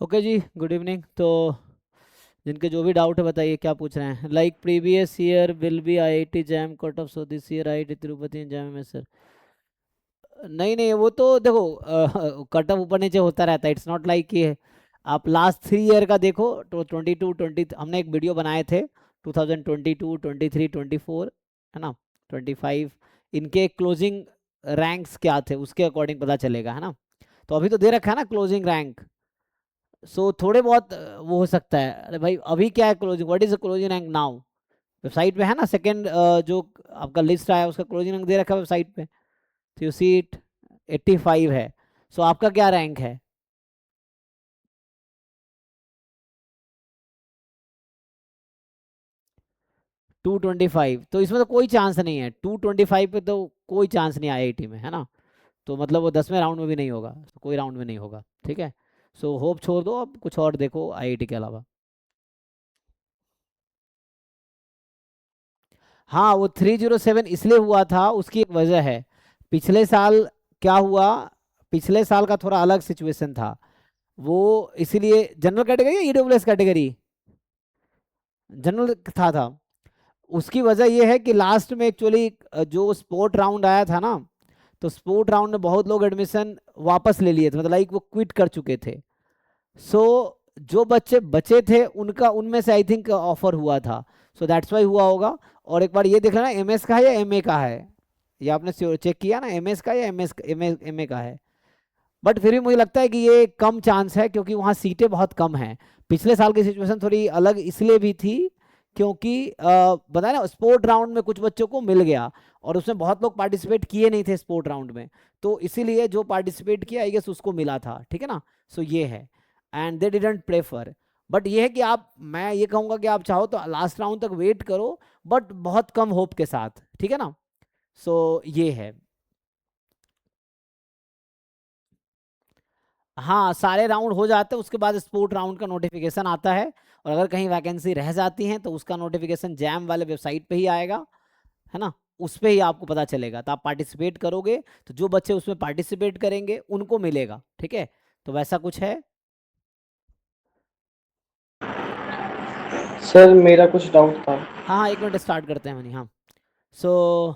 Okay जी, good evening. तो जिनके जो भी डाउट है बताइए, क्या पूछ रहे हैं। Like previous year will be IIT jam cut off, so this year IIT Tirupati jam में सर। नहीं नहीं, वो तो देखो कट ऑफ ऊपर नीचे होता रहता है। इट्स नॉट लाइक कि आप लास्ट 3 ईयर का देखो तो 22 20 हमने एक वीडियो बनाए थे 2022 23 24, है ना, 25, इनके क्लोजिंग रैंक्स क्या थे उसके अकॉर्डिंग पता चलेगा, है ना। तो अभी तो दे रखा है ना क्लोजिंग रैंक। सो थोड़े बहुत वो हो सकता है। अरे भाई अभी क्या है closing, what is the closing rank now? Website पे है ना, सेकंड जो आपका लिस्ट आया उसका क्लोजिंग रैंक दे रखा है वेबसाइट पे। तो यू सी इट 85 है। सो आपका क्या रैंक है? 225। तो इसमें तो कोई चांस नहीं है, 225 पे तो कोई चांस नहीं आईआईटी में, है ना। तो मतलब वो 10वें राउंड में भी नहीं होगा, तो कोई राउंड में नहीं होगा, ठीक है। सो होप छोड़ दो, अब कुछ और देखो आईआईटी के अलावा। हाँ, वो 307 इसलिए हुआ था, उसकी एक वजह है। पिछले साल क्या हुआ, पिछले साल का थोड़ा अलग सिचुएशन था। वो इसीलिए जनरल कैटेगरी या ईडब्ल्यूएस कैटेगरी, जनरल था। उसकी वजह यह है कि लास्ट में एक्चुअली जो स्पोर्ट राउंड आया था ना, तो स्पोर्ट राउंड में बहुत लोग एडमिशन वापस ले लिए थे, मतलब लाइक वो क्विट कर चुके थे। सो जो बच्चे बचे थे उनका, उनमें से आई थिंक ऑफर हुआ था। सो दैट्स वाई हुआ होगा। और एक बार ये देख लेना एमएस का है या एमए का है, ये आपने चेक किया ना, एमएस का या एमएस एमए का है। बट फिर भी मुझे लगता है कि ये कम चांस है, क्योंकि वहाँ सीटें बहुत कम हैं। पिछले साल की सिचुएशन थोड़ी अलग इसलिए भी थी क्योंकि बताया ना, स्पोर्ट राउंड में कुछ बच्चों को मिल गया, और उसमें बहुत लोग पार्टिसिपेट किए नहीं थे स्पोर्ट राउंड में। तो इसीलिए जो पार्टिसिपेट किया आई गेस उसको मिला था, ठीक है ना। सो ये है, and they didn't prefer. But ये है कि आप, मैं ये कहूँगा कि आप चाहो तो लास्ट राउंड तक वेट करो, बट बहुत कम होप के साथ, ठीक है ना। सो ये है। हाँ, सारे राउंड हो जाते हैं, उसके बाद स्पोर्ट राउंड का नोटिफिकेशन आता है। और अगर कहीं वैकेंसी रह जाती है तो उसका नोटिफिकेशन जैम वाले वेबसाइट पे ही आएगा, है ना। उस पे ही आपको पता चलेगा, तो आप पार्टिसिपेट करोगे तो जो बच्चे उसमें पार्टिसिपेट करेंगे उनको मिलेगा, ठीक है। तो वैसा कुछ है। सर मेरा कुछ डाउट था। हाँ हाँ, 1 मिनट, स्टार्ट करते हैं मनी। हाँ। सो